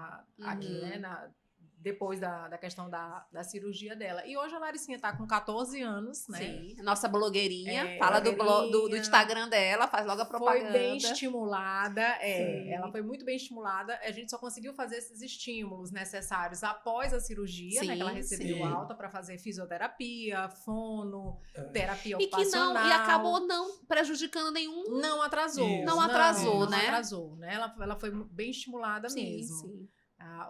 aqui, né? Depois da questão da cirurgia dela. E hoje a Laricinha tá com 14 anos, né? Sim, nossa blogueirinha. Fala blogueirinha. do Instagram dela, faz logo a propaganda. Foi bem estimulada, ela foi muito bem estimulada. A gente só conseguiu fazer esses estímulos necessários após a cirurgia, né? Que ela recebeu alta para fazer fisioterapia, fono, terapia ocupacional. E acabou não prejudicando nenhum. Não atrasou. Isso. Não atrasou, né? Não atrasou, né? Ela foi bem estimulada mesmo. Sim.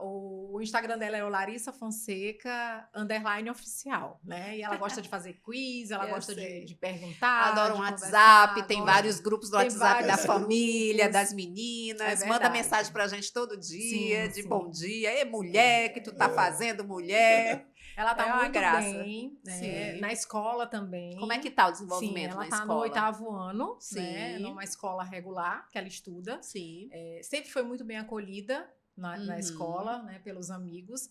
O Instagram dela é o Larissa Fonseca _oficial, né? E ela gosta de fazer quiz, ela gosta de perguntar. Adora um de WhatsApp, tem vários grupos do Tem WhatsApp da vários família, grupos. das meninas. É manda verdade. mensagem pra gente todo dia, Sim. bom dia. Ei, mulher, que tu tá fazendo, mulher? Ela tá É uma muito graça. bem, né? Sim. Na escola também. Como é que tá o desenvolvimento Sim, ela na tá escola? no 8º ano, né? Sim. Numa escola regular que ela estuda. Sim. Sempre foi muito bem acolhida na escola, né, pelos amigos.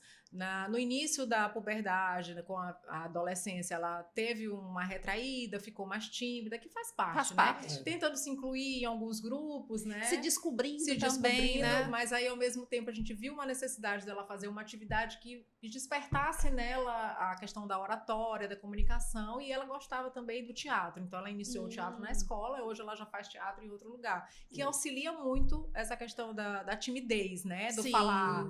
No início da puberdade, né, com a adolescência, ela teve uma retraída, ficou mais tímida, que faz parte, Faz né? parte. Tentando se incluir em alguns grupos, né? Se descobrindo Se também, descobrindo, né? mas aí ao mesmo tempo a gente viu uma necessidade dela fazer uma atividade que despertasse nela a questão da oratória, da comunicação, e ela gostava também do teatro. Então ela iniciou o teatro na escola, hoje ela já faz teatro em outro lugar, que auxilia muito essa questão da timidez, né? Do Sim. falar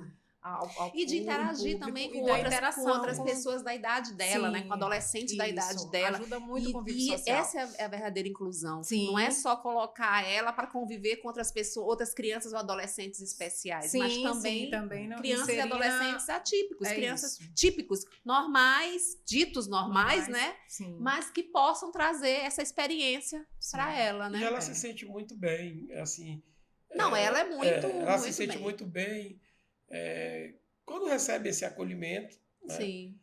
E de interagir público, também com e da outras, interação com outras pessoas da idade dela, né? Sim, Com adolescentes da idade isso, dela. ajuda muito o convívio E social. essa é a verdadeira inclusão. Sim. Não é só colocar ela para conviver com outras pessoas, outras crianças ou adolescentes especiais, Sim, mas sim, também não, crianças inserir e adolescentes atípicos, É crianças isso. típicos, normais, ditos normais, né? Sim. Mas que possam trazer essa experiência para ela, né? E ela se sente muito bem, assim. Não, ela é muito, ela se muito sente bem. muito bem quando recebe esse acolhimento. Né? Sim.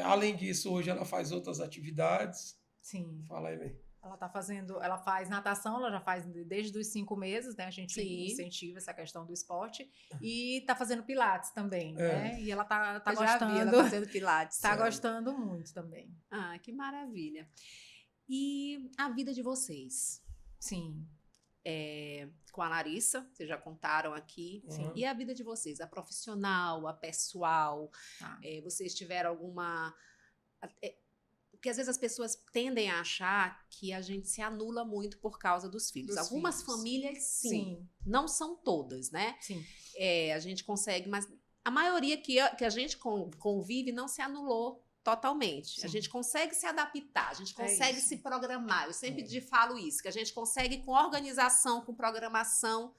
Além disso, hoje ela faz outras atividades. Sim. Fala aí, bem. Ela faz natação, ela já faz desde os 5 meses, né? A gente Sim. incentiva essa questão do esporte. E tá fazendo pilates também, né? E ela tá Eu já gostando. vi ela fazendo pilates. Tá gostando muito também. Ah, que maravilha. E a vida de vocês? Sim. Com a Larissa, vocês já contaram aqui. Sim. E a vida de vocês? A profissional, a pessoal? Vocês tiveram alguma... Porque às vezes as pessoas tendem a achar que a gente se anula muito por causa dos filhos. Dos Algumas filhos. famílias, sim. Sim. Não são todas, né? Sim. A gente consegue, mas a maioria que a gente convive não se anulou totalmente. Sim. A gente consegue se adaptar, a gente consegue isso. se programar. Eu sempre falo isso, que a gente consegue com organização, com programação,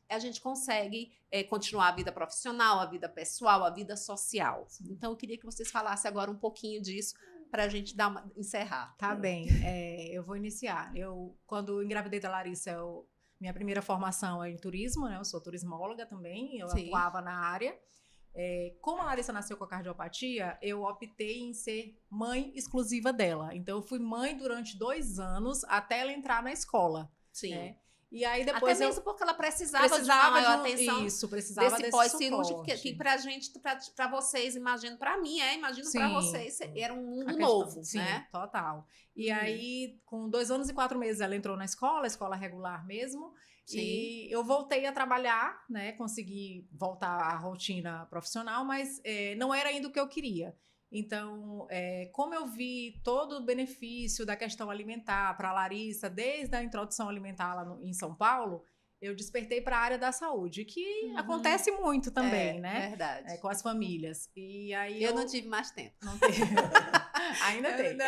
a gente consegue continuar a vida profissional, a vida pessoal, a vida social. Sim. Então, eu queria que vocês falassem agora um pouquinho disso para a gente encerrar. Tá bem. Eu vou iniciar. Quando engravidei da Larissa, minha primeira formação é em turismo, né? Eu sou turismóloga também, eu Sim. atuava na área. Como a Larissa nasceu com a cardiopatia, eu optei em ser mãe exclusiva dela. Então, eu fui mãe durante 2 anos até ela entrar na escola. Sim. Né? E aí depois até mesmo porque ela precisava de uma maior atenção. Isso, precisava desse desse pós-cirúrgico, suporte. que pra gente, pra vocês, imagino, pra mim, imagino pra Sim. vocês, era um mundo A novo, sim, né? Total. E aí, com 2 anos e 4 meses, ela entrou na escola regular mesmo. Sim. E eu voltei a trabalhar, né? Consegui voltar à rotina profissional, mas não era ainda o que eu queria. Então, como eu vi todo o benefício da questão alimentar para a Larissa, desde a introdução alimentar lá em São Paulo, eu despertei para a área da saúde, que acontece muito também, né? Verdade. Com as famílias. E aí eu não tive mais tempo. Não teve. Ainda tem. Não,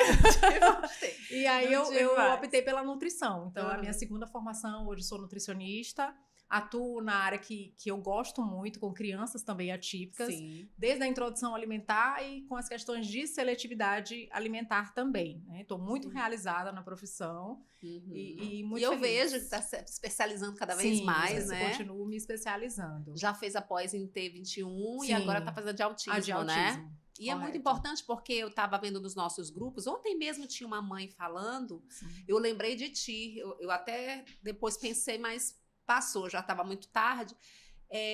E aí não tive eu mais. optei pela nutrição. Então, a Uhum. minha segunda formação, hoje sou nutricionista. Atuo na área que eu gosto muito, com crianças também atípicas. Sim. Desde a introdução alimentar e com as questões de seletividade alimentar também. Estou muito Sim. realizada na profissão Uhum. e muito E eu feliz. vejo que está se especializando cada vez Sim, mais, eu né? continuo me especializando. Já fez a pós em T21 e Sim. agora está fazendo de autismo, A de autismo. né? E é muito correto. importante porque eu estava vendo nos nossos grupos, ontem mesmo tinha uma mãe falando, Sim. eu lembrei de ti, eu até depois pensei, mas passou, já estava muito tarde.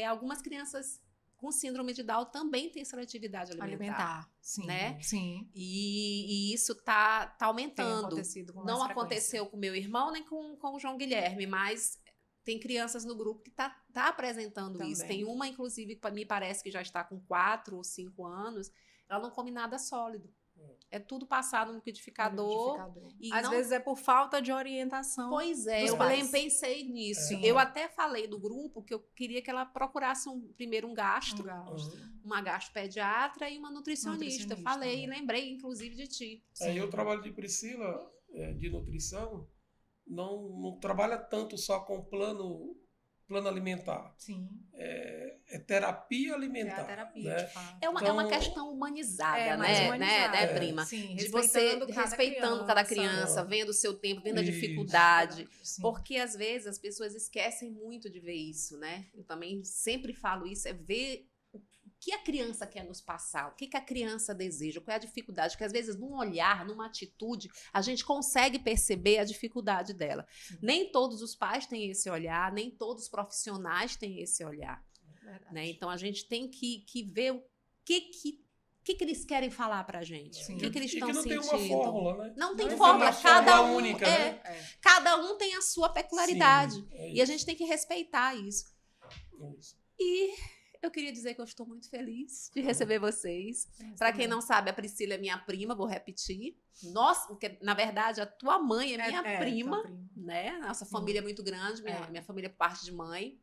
Algumas crianças com síndrome de Down também têm seletividade alimentar. Sim. né? Sim. E isso tá Tem aumentando. acontecido com mais Não frequência. aconteceu com meu irmão nem com o João Guilherme, mas tem crianças no grupo que tá apresentando isso. Também. Tem uma, inclusive, que me parece que já está com 4 ou 5 anos, ela não come nada sólido. É tudo passado no liquidificador. E Às vezes é por falta de orientação. Pois é, dos eu pais. pensei nisso. Sim. Eu até falei do grupo que eu queria que ela procurasse primeiro um gastro, uma gastropediatra e uma nutricionista. Eu falei e lembrei, inclusive, de ti. Aí o trabalho de Priscila, de nutrição, não trabalha tanto só com plano alimentar. Sim. É terapia alimentar. É a terapia, né? de fato. É uma questão humanizada, mais né? humanizada. Né, prima? Sim, De você respeitando cada criança, vendo o seu tempo, vendo a Isso. dificuldade. Sim. Porque às vezes as pessoas esquecem muito de ver isso, né? Eu também sempre falo isso, é ver o que a criança quer nos passar, o que a criança deseja, qual é a dificuldade, porque às vezes num olhar, numa atitude, a gente consegue perceber a dificuldade dela. Sim. Nem todos os pais têm esse olhar, nem todos os profissionais têm esse olhar. Né? Então a gente tem que ver o que eles querem falar pra gente. Sim. O que eles estão não sentindo. tem uma fórmula, né? Não tem Não fórmula. uma Cada um única, né? Cada um tem a sua peculiaridade. Sim, e a gente tem que respeitar isso. Isso. E eu queria dizer que eu estou muito feliz de receber vocês. Para quem não sabe, a Priscila é minha prima, vou repetir. Nossa, porque, na verdade, a tua mãe é minha prima, né? Nossa família é muito grande, minha família é por parte de mãe.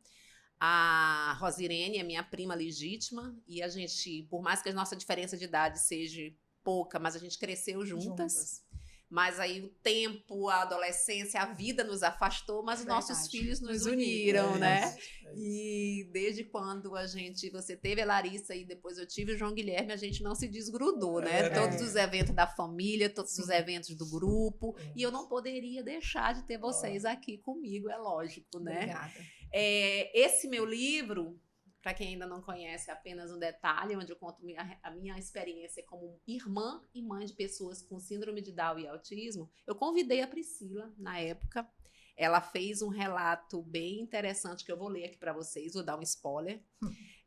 A Rosirene é minha prima legítima. E a gente, por mais que a nossa diferença de idade seja pouca, mas a gente cresceu juntas. Mas aí o tempo, a adolescência, a vida nos afastou, mas os nossos filhos nos uniram, né? E desde quando você teve a Larissa e depois eu tive o João Guilherme, a gente não se desgrudou, né? Todos os eventos da família, todos os eventos do grupo. E eu não poderia deixar de ter vocês aqui comigo, é lógico, né? Obrigada. Esse meu livro, para quem ainda não conhece, é apenas um detalhe, onde eu conto a minha experiência como irmã e mãe de pessoas com síndrome de Down e autismo. Eu convidei a Priscila, na época. Ela fez um relato bem interessante que eu vou ler aqui para vocês, vou dar um spoiler.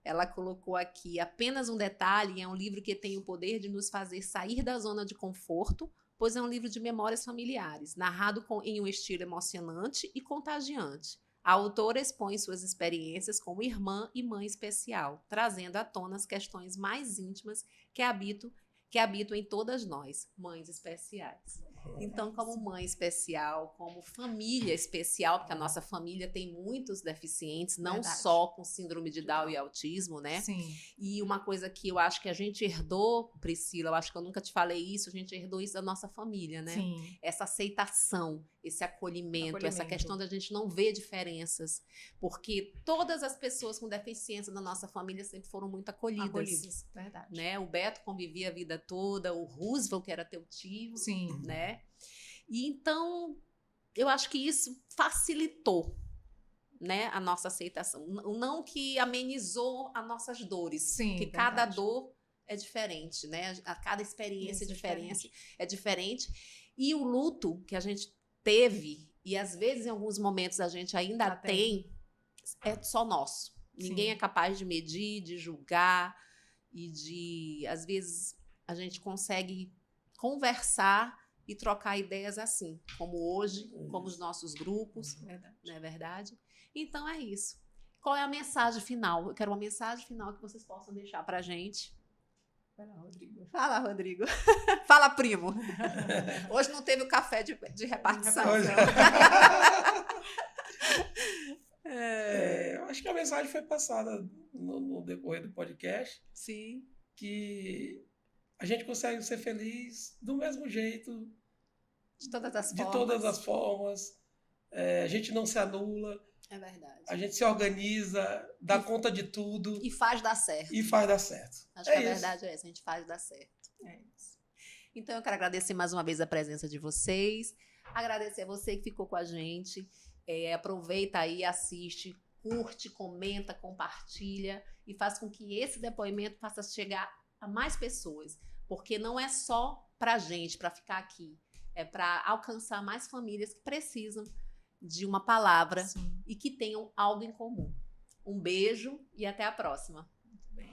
Ela colocou aqui apenas um detalhe, é um livro que tem o poder de nos fazer sair da zona de conforto, pois é um livro de memórias familiares, narrado em um estilo emocionante e contagiante. A autora expõe suas experiências como irmã e mãe especial, trazendo à tona as questões mais íntimas que habitam em todas nós, mães especiais. Então, como mãe especial, como família especial, porque a nossa família tem muitos deficientes, não só com síndrome de Down e autismo, né? Sim. E uma coisa que eu acho que a gente herdou, Priscila, eu acho que eu nunca te falei isso, a gente herdou isso da nossa família, né? Sim. Essa aceitação, esse acolhimento, essa questão da gente não ver diferenças, porque todas as pessoas com deficiência da nossa família sempre foram muito acolhidas. Verdade. Né? O Beto convivia a vida toda, o Roosevelt, que era teu tio, sim, né? E então, eu acho que isso facilitou, né, a nossa aceitação. Não que amenizou as nossas dores, sim, que cada dor é diferente, né? A cada experiência é diferente. E o luto que a gente teve, e às vezes em alguns momentos a gente ainda tem, é só nosso. Ninguém é capaz de medir, de julgar e às vezes a gente consegue conversar e trocar ideias assim, como hoje, como os nossos grupos, não é verdade? Então é isso. Qual é a mensagem final? Eu quero uma mensagem final que vocês possam deixar pra gente. Fala, Rodrigo. Fala, primo. Hoje não teve o café de repartição. Eu acho que a mensagem foi passada no decorrer do podcast. Sim. Que a gente consegue ser feliz do mesmo jeito, De todas as de formas. todas as formas. A gente não se anula. É verdade. A gente se organiza, dá conta de tudo. E faz dar certo. E faz dar certo. Acho que a verdade é essa, a gente faz dar certo. É isso. Então eu quero agradecer mais uma vez a presença de vocês. Agradecer a você que ficou com a gente. Aproveita aí, assiste, curte, comenta, compartilha e faz com que esse depoimento faça chegar a mais pessoas. Porque não é só pra gente, pra ficar aqui. É para alcançar mais famílias que precisam de uma palavra e que tenham algo em comum. Um beijo e até a próxima. Muito bem.